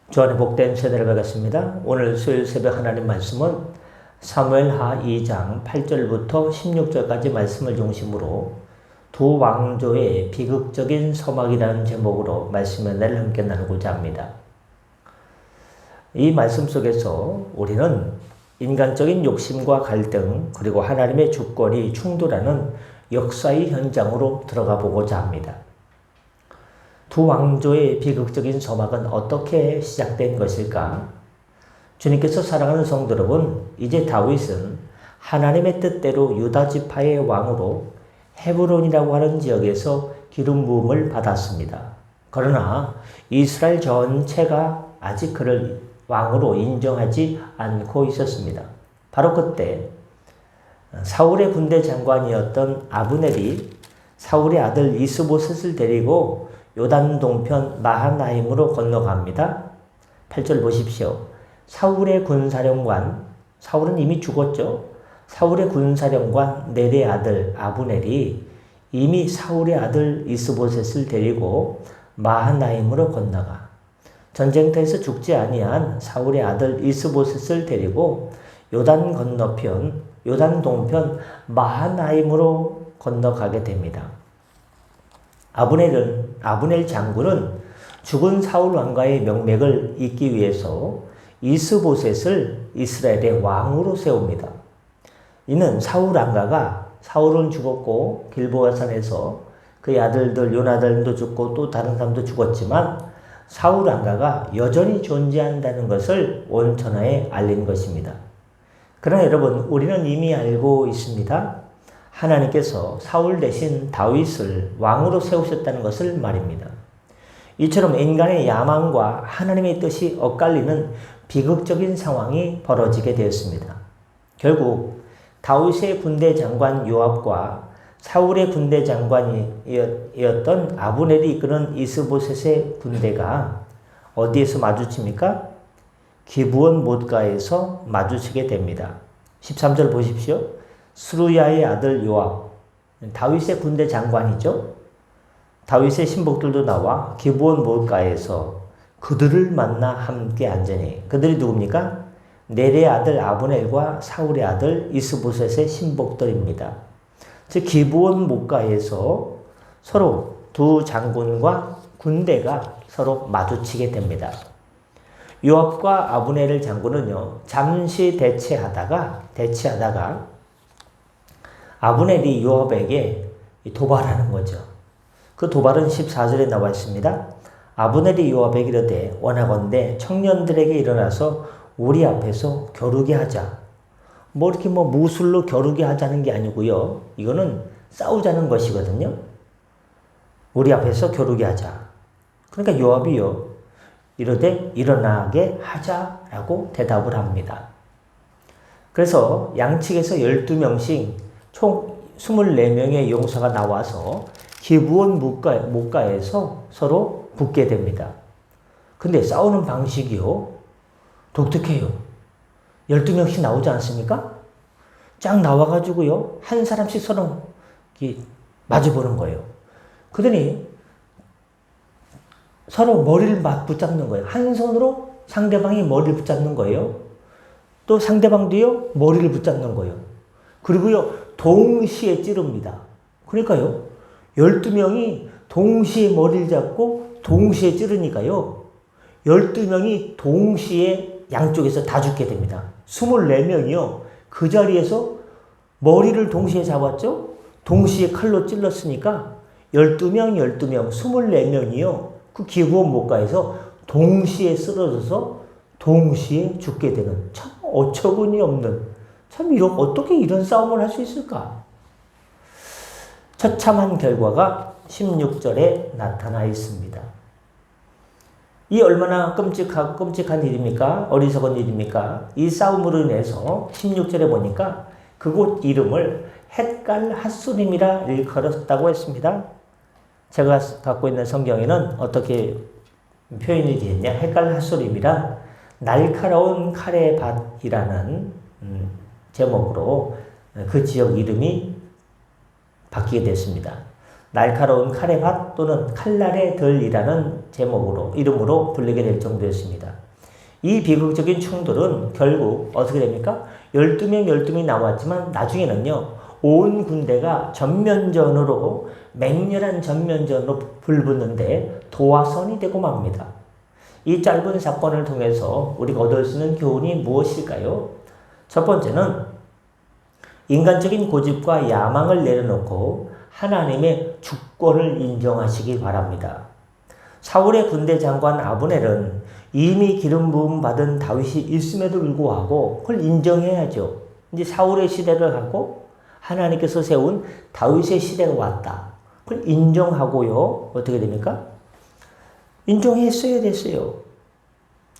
주 안에 복된 세대를 밝았습니다. 오늘 수요일 새벽 하나님 말씀은 사무엘하 2장 8절부터 16절까지 말씀을 중심으로 두 왕조의 비극적인 서막이라는 제목으로 말씀의 은혜를 함께 나누고자 합니다. 이 말씀 속에서 우리는 인간적인 욕심과 갈등 그리고 하나님의 주권이 충돌하는 역사의 현장으로 들어가 보고자 합니다. 두 왕조의 비극적인 서막은 어떻게 시작된 것일까? 주님께서 사랑하는 성도 여러분, 이제 다윗은 하나님의 뜻대로 유다 지파의 왕으로 헤브론이라고 하는 지역에서 기름 부음을 받았습니다. 그러나 이스라엘 전체가 아직 그를 왕으로 인정하지 않고 있었습니다. 바로 그때 사울의 군대 장관이었던 아브넬이 사울의 아들 이스보셋을 데리고 요단 동편 마하나임으로 건너갑니다. 8절 보십시오. 사울의 군사령관, 사울은 이미 죽었죠. 사울의 군사령관 넬의 아들 아브넬이 이미 사울의 아들 이스보셋을 데리고 마하나임으로 건너가 전쟁터에서 죽지 아니한 사울의 아들 이스보셋을 데리고 요단 건너편, 요단 동편 마하나임으로 건너가게 됩니다. 아브넬 장군은 죽은 사울 왕가의 명맥을 잇기 위해서 이스보셋을 이스라엘의 왕으로 세웁니다. 이는 사울 왕가가 사울은 죽었고 길보아산에서 그의 아들들 요나단도 죽고 또 다른 사람도 죽었지만 사울 왕가가 여전히 존재한다는 것을 온 천하에 알린 것입니다. 그러나 여러분, 우리는 이미 알고 있습니다. 하나님께서 사울 대신 다윗을 왕으로 세우셨다는 것을 말입니다. 이처럼 인간의 야망과 하나님의 뜻이 엇갈리는 비극적인 상황이 벌어지게 되었습니다. 결국 다윗의 군대 장관 요압과 사울의 군대 장관이었던 아브넬이 이끄는 이스보셋의 군대가 어디에서 마주칩니까? 기브온 못가에서 마주치게 됩니다. 13절 보십시오. 스루야의 아들 요압, 다윗의 군대 장관이죠. 다윗의 신복들도 나와 기브온 못가에서 그들을 만나 함께 앉으니, 그들이 누굽니까? 넬의 아들 아브넬과 사울의 아들 이스보셋의 신복들입니다. 즉 기브온 못가에서 서로 두 장군과 군대가 서로 마주치게 됩니다. 요압과 아브넬 장군은요, 잠시 대치하다가 아브넬이 요압에게 도발하는 거죠. 그 도발은 14절에 나와 있습니다. 아브넬이 요압에게 이르되 원하건대 청년들에게 일어나서 우리 앞에서 겨루게 하자. 이렇게 무술로 겨루게 하자는 게 아니고요. 이거는 싸우자는 것이거든요. 우리 앞에서 겨루게 하자. 그러니까 요압이요, 이르되 일어나게 하자라고 대답을 합니다. 그래서 양측에서 12명씩 총 24명의 용사가 나와서 기브온 못가에서 서로 붙게 됩니다. 근데 싸우는 방식이요, 독특해요. 12명씩 나오지 않습니까? 쫙 나와가지고요, 한 사람씩 서로 마주보는 거예요. 그러더니 서로 머리를 막 붙잡는 거예요. 한 손으로 상대방이 머리를 붙잡는 거예요. 또 상대방도요, 머리를 붙잡는 거예요. 그리고요, 동시에 찌릅니다. 그러니까요, 12명이 동시에 머리를 잡고 동시에 찌르니까요, 12명이 동시에 양쪽에서 다 죽게 됩니다. 24명이요, 그 자리에서 머리를 동시에 잡았죠? 동시에 칼로 찔렀으니까 12명, 24명이요, 그 기브온 못가에서 동시에 쓰러져서 동시에 죽게 되는, 참 어처구니 없는, 어떻게 이런 싸움을 할 수 있을까? 처참한 결과가 16절에 나타나 있습니다. 이 얼마나 끔찍한 일입니까? 어리석은 일입니까? 이 싸움으로 인해서 16절에 보니까 그곳 이름을 헷갈 핫수림이라 일컬었다고 했습니다. 제가 갖고 있는 성경에는 어떻게 표현이 되어 있냐? 헷갈 핫수림이라 날카로운 칼의 밭이라는 제목으로 그 지역 이름이 바뀌게 됐습니다. 날카로운 칼의 밭 또는 칼날의 들이라는 제목으로, 이름으로 불리게 될 정도였습니다. 이 비극적인 충돌은 결국 어떻게 됩니까? 12명이 나왔지만 나중에는요, 온 군대가 전면전으로, 맹렬한 전면전으로 불붙는데 도화선이 되고 맙니다. 이 짧은 사건을 통해서 우리가 얻을 수 있는 교훈이 무엇일까요? 첫 번째는 인간적인 고집과 야망을 내려놓고 하나님의 주권을 인정하시기 바랍니다. 사울의 군대 장관 아브넬은 이미 기름 부음 받은 다윗이 있음에도 불구하고 그걸 인정해야죠. 이제 사울의 시대를 하고 하나님께서 세운 다윗의 시대가 왔다. 그걸 인정하고요. 어떻게 됩니까? 인정했어야 됐어요.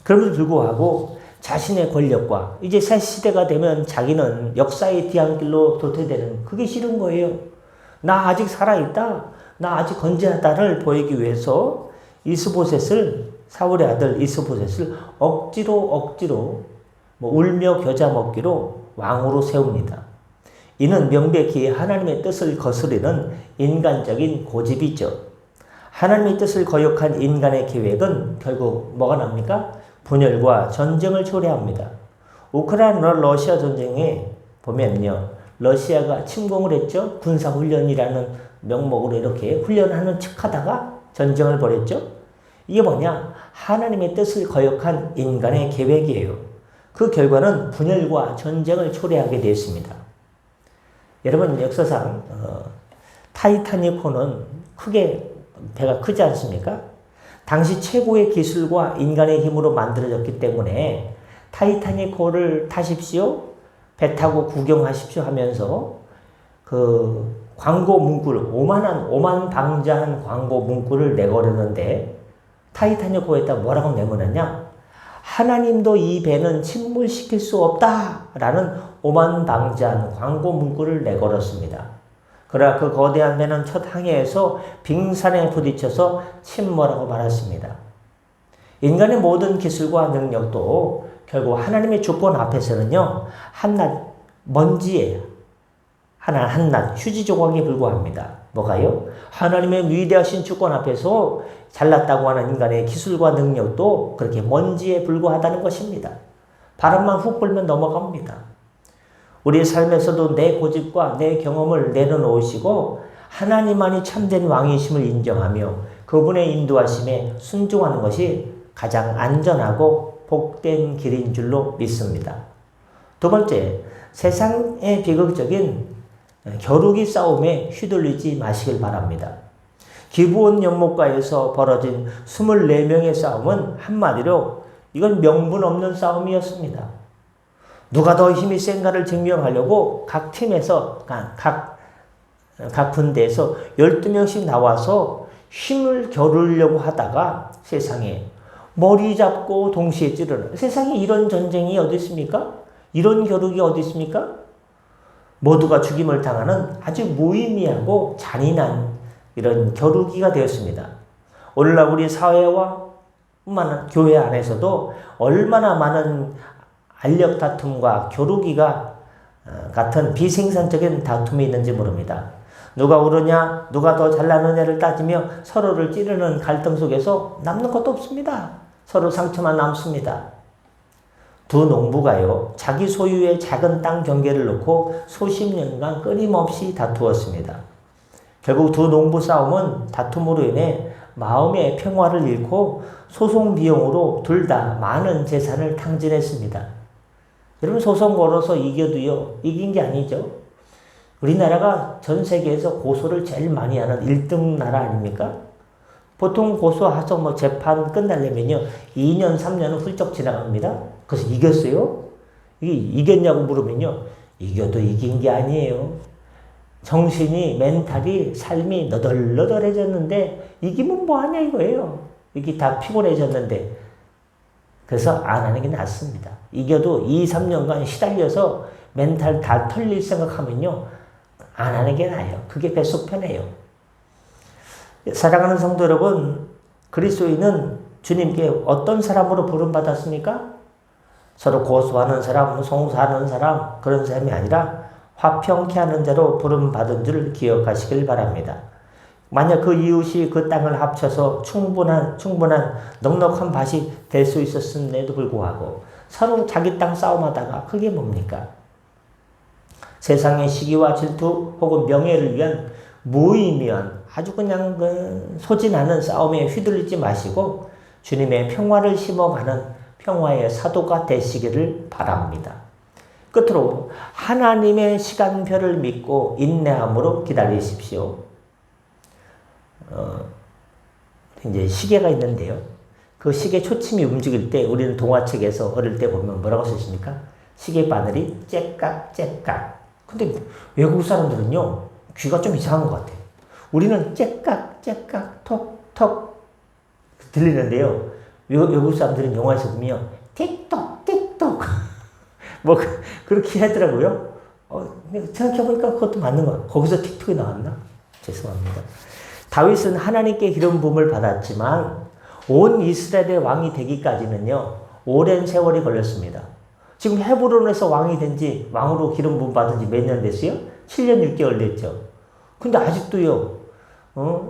그럼에도 불구하고 자신의 권력과 이제 새 시대가 되면 자기는 역사의 뒤안길로 도태되는 그게 싫은 거예요. 나 아직 살아있다. 나 아직 건재하다를 보이기 위해서 이스보셋을, 사울의 아들 이스보셋을 억지로 울며 겨자 먹기로 왕으로 세웁니다. 이는 명백히 하나님의 뜻을 거스르는 인간적인 고집이죠. 하나님의 뜻을 거역한 인간의 계획은 결국 뭐가 납니까? 분열과 전쟁을 초래합니다. 우크라이나 러시아 전쟁에 보면요, 러시아가 침공을 했죠. 군사훈련이라는 명목으로 이렇게 훈련하는 척하다가 전쟁을 벌였죠. 이게 뭐냐? 하나님의 뜻을 거역한 인간의 계획이에요. 그 결과는 분열과 전쟁을 초래하게 되었습니다. 여러분, 역사상 타이타닉호는 크게 배가 크지 않습니까? 당시 최고의 기술과 인간의 힘으로 만들어졌기 때문에 타이타닉호를 타십시오, 배 타고 구경하십시오 하면서 그 광고 문구를, 오만방자한 광고 문구를 내걸었는데 타이타닉호에다 뭐라고 내보냈냐? 하나님도 이 배는 침몰시킬 수 없다라는 오만방자한 광고 문구를 내걸었습니다. 그러나 그 거대한 배는 첫 항해에서 빙산에 부딪혀서 침몰하고 말았습니다. 인간의 모든 기술과 능력도 결국 하나님의 주권 앞에서는요, 한낱 먼지에 한낱 휴지 조각에 불과합니다. 뭐가요? 하나님의 위대하신 주권 앞에서 잘났다고 하는 인간의 기술과 능력도 그렇게 먼지에 불과하다는 것입니다. 바람만 훅 불면 넘어갑니다. 우리의 삶에서도 내 고집과 내 경험을 내려놓으시고 하나님만이 참된 왕이심을 인정하며 그분의 인도하심에 순종하는 것이 가장 안전하고 복된 길인 줄로 믿습니다. 두 번째, 세상의 비극적인 겨루기 싸움에 휘둘리지 마시길 바랍니다. 기브온 연못가에서 벌어진 24명의 싸움은 한마디로 이건 명분 없는 싸움이었습니다. 누가 더 힘이 센가를 증명하려고 각 팀에서, 각 군대에서 12명씩 나와서 힘을 겨루려고 하다가 세상에 머리 잡고 동시에 찌르는, 세상에 이런 전쟁이 어디 있습니까? 이런 겨루기 어디 있습니까? 모두가 죽임을 당하는 아주 무의미하고 잔인한 이런 겨루기가 되었습니다. 오늘날 우리 사회와 교회 안에서도 얼마나 많은 알력 다툼과 겨루기가 같은 비생산적인 다툼이 있는지 모릅니다. 누가 오르냐, 누가 더 잘나느냐를 따지며 서로를 찌르는 갈등 속에서 남는 것도 없습니다. 서로 상처만 남습니다. 두 농부가요, 자기 소유의 작은 땅 경계를 놓고 수십 년간 끊임없이 다투었습니다. 결국 두 농부 싸움은 다툼으로 인해 마음의 평화를 잃고 소송 비용으로 둘 다 많은 재산을 탕진했습니다. 여러분, 소송 걸어서 이겨도요, 이긴 게 아니죠. 우리나라가 전 세계에서 고소를 제일 많이 하는 1등 나라 아닙니까? 보통 고소해서 재판 끝나려면요, 2년, 3년은 훌쩍 지나갑니다. 그래서 이겼어요? 이겼냐고 물으면요, 이겨도 이긴 게 아니에요. 정신이, 멘탈이, 삶이 너덜너덜해졌는데 이기면 뭐하냐 이거예요. 이게 다 피곤해졌는데. 그래서 안 하는 게 낫습니다. 이겨도 2, 3년간 시달려서 멘탈 다 털릴 생각하면요, 안 하는 게 나아요. 그게 뱃속 편해요. 사랑하는 성도 여러분, 그리스도인은 주님께 어떤 사람으로 부름받았습니까? 서로 고소하는 사람, 송사하는 사람, 그런 사람이 아니라 화평케 하는 자로 부름받은 줄 기억하시길 바랍니다. 만약 그 이웃이 그 땅을 합쳐서 충분한 넉넉한 밭이 될 수 있었음에도 불구하고 서로 자기 땅 싸움하다가 그게 뭡니까? 세상의 시기와 질투 혹은 명예를 위한 무의미한 아주 그냥 소진하는 싸움에 휘둘리지 마시고 주님의 평화를 심어가는 평화의 사도가 되시기를 바랍니다. 끝으로 하나님의 시간표를 믿고 인내함으로 기다리십시오. 이제 시계가 있는데요. 그 시계 초침이 움직일 때 우리는 동화책에서 어릴 때 보면 뭐라고 쓰십니까? 시계 바늘이 째깍째깍. 근데 외국 사람들은요, 귀가 좀 이상한 것 같아요. 우리는 째깍째깍 톡톡 들리는데요. 외국 사람들은 영화에서 보면 틱톡 틱톡 뭐 그렇게 하더라고요. 생각해보니까 그것도 맞는 거야. 거기서 틱톡이 나왔나? 죄송합니다. 다윗은 하나님께 기름 부음을 받았지만 온 이스라엘의 왕이 되기까지는요, 오랜 세월이 걸렸습니다. 지금 헤브론에서 왕이 된 지, 왕으로 기름 부음 받은 지 몇 년 됐어요? 7년 6개월 됐죠. 근데 아직도요,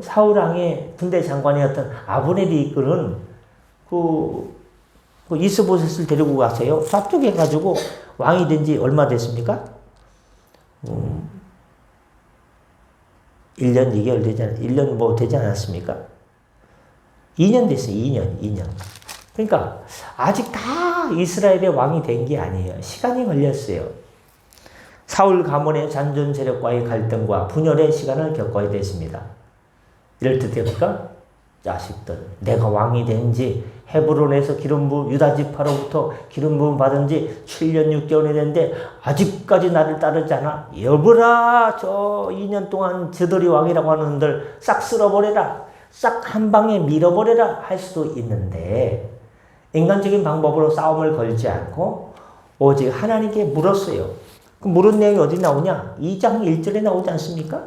사울 왕의 군대 장관이었던 아브넬이 이끄는 그 이스보셋을 데리고 가서요, 삽죽해가지고 왕이 된 지 얼마 됐습니까? 1년 2개월 되지 1년 뭐 되지 않았습니까? 2년 됐어요. 2년. 그러니까 아직 다 이스라엘의 왕이 된 게 아니에요. 시간이 걸렸어요. 사울 가문의 잔존 세력과의 갈등과 분열의 시간을 겪어야 됐습니다. 이럴 때 됩니까? 자식들, 내가 왕이 된 지 헤브론에서 유다 지파로부터 기름 부음 받은 지 7년 6개월이 됐는데 아직까지 나를 따르지 않아? 여보라, 저 2년 동안 저들이 왕이라고 하는 놈들 싹 쓸어버려라. 싹 한 방에 밀어버려라 할 수도 있는데 인간적인 방법으로 싸움을 걸지 않고 오직 하나님께 물었어요. 그 물은 내용이 어디 나오냐? 2장 1절에 나오지 않습니까?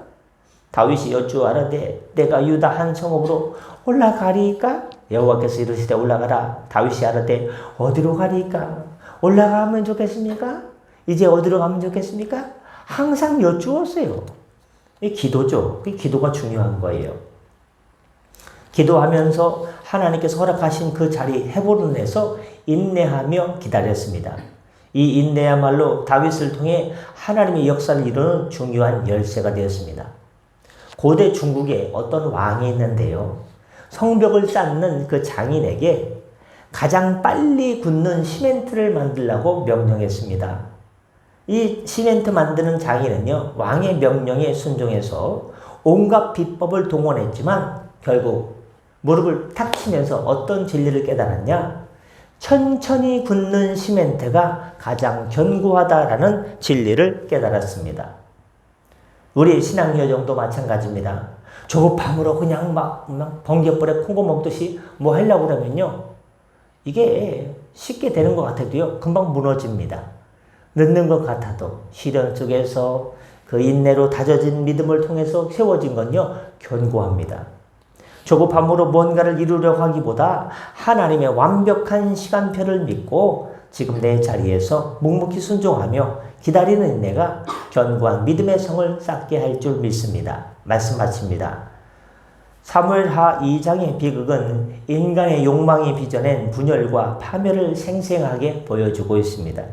다윗이 여쭈아라되 내가 유다 한 성읍으로 올라가리까? 여호와께서 이르시되 올라가라. 다윗이 아라되 어디로 가리까? 올라가면 좋겠습니까? 이제 어디로 가면 좋겠습니까? 항상 여쭈었어요. 이 기도죠. 이 기도가 중요한 거예요. 기도하면서 하나님께서 허락하신 그 자리 헤브론에서 인내하며 기다렸습니다. 이 인내야말로 다윗을 통해 하나님의 역사를 이루는 중요한 열쇠가 되었습니다. 고대 중국에 어떤 왕이 있는데요. 성벽을 쌓는 그 장인에게 가장 빨리 굳는 시멘트를 만들라고 명령했습니다. 이 시멘트 만드는 장인은요, 왕의 명령에 순종해서 온갖 비법을 동원했지만 결국 무릎을 탁 치면서 어떤 진리를 깨달았냐? 천천히 굳는 시멘트가 가장 견고하다라는 진리를 깨달았습니다. 우리 신앙 여정도 마찬가지입니다. 조급함으로 그냥 막 번개불에 콩고 먹듯이 뭐 하려고 그러면요, 이게 쉽게 되는 것 같아도요, 금방 무너집니다. 늦는 것 같아도 시련 속에서 그 인내로 다져진 믿음을 통해서 세워진 건요, 견고합니다. 조급함으로 뭔가를 이루려고 하기보다 하나님의 완벽한 시간표를 믿고 지금 내 자리에서 묵묵히 순종하며 기다리는 인내가 견고한 믿음의 성을 쌓게 할 줄 믿습니다. 말씀 마칩니다. 사무엘하 2장의 비극은 인간의 욕망이 빚어낸 분열과 파멸을 생생하게 보여주고 있습니다.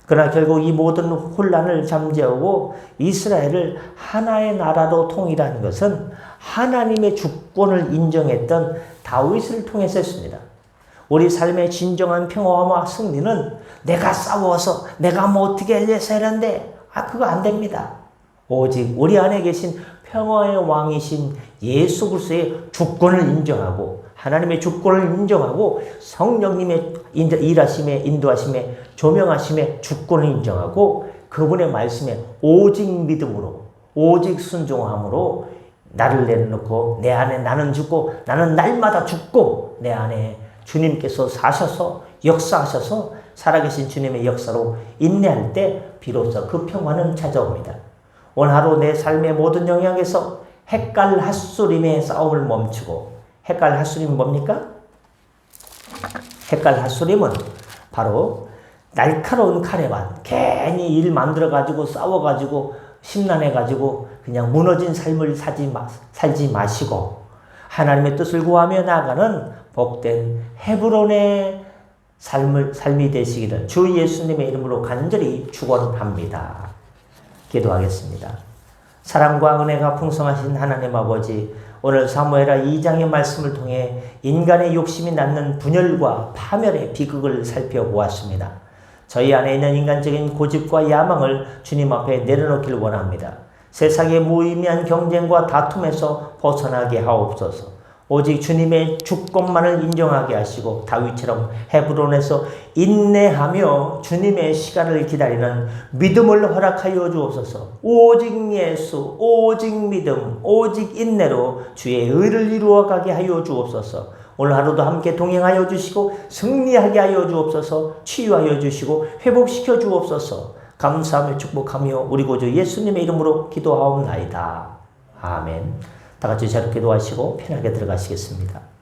그러나 결국 이 모든 혼란을 잠재우고 이스라엘을 하나의 나라로 통일한 것은 하나님의 주권을 인정했던 다윗을 통해서였습니다. 우리 삶의 진정한 평화와 승리는 내가 싸워서 내가 뭐 어떻게 해서 하는데 그거 안 됩니다. 오직 우리 안에 계신 평화의 왕이신 예수 그리스도의 주권을 인정하고 하나님의 주권을 인정하고 성령님의 일하심에 인도하심에 조명하심에 주권을 인정하고 그분의 말씀에 오직 믿음으로 오직 순종함으로 나를 내려놓고 내 안에 나는 죽고 나는 날마다 죽고 내 안에 주님께서 사셔서 역사하셔서 살아계신 주님의 역사로 인내할 때 비로소 그 평화는 찾아옵니다. 오늘 하루 내 삶의 모든 영역에서 헷갈 핫소림의 싸움을 멈추고 헷갈 핫소림은 뭡니까? 헷갈 핫소림은 바로 날카로운 칼에만 괜히 일 만들어가지고 싸워가지고 심란해가지고 그냥 무너진 삶을 살지 마시고 하나님의 뜻을 구하며 나아가는 복된 헤브론의 삶이 되시기를 주 예수님의 이름으로 간절히 축원합니다. 기도하겠습니다. 사랑과 은혜가 풍성하신 하나님 아버지, 오늘 사무엘하 2장의 말씀을 통해 인간의 욕심이 낳는 분열과 파멸의 비극을 살펴보았습니다. 저희 안에 있는 인간적인 고집과 야망을 주님 앞에 내려놓기를 원합니다. 세상의 무의미한 경쟁과 다툼에서 벗어나게 하옵소서. 오직 주님의 주권만을 인정하게 하시고 다윗처럼 헤브론에서 인내하며 주님의 시간을 기다리는 믿음을 허락하여 주옵소서. 오직 예수, 오직 믿음, 오직 인내로 주의 의를 이루어가게 하여 주옵소서. 오늘 하루도 함께 동행하여 주시고 승리하게 하여 주옵소서. 치유하여 주시고 회복시켜 주옵소서. 감사하며 축복하며 우리 구주 예수님의 이름으로 기도하옵나이다. 아멘. 다 같이 자유 기도하시고 편하게 들어가시겠습니다.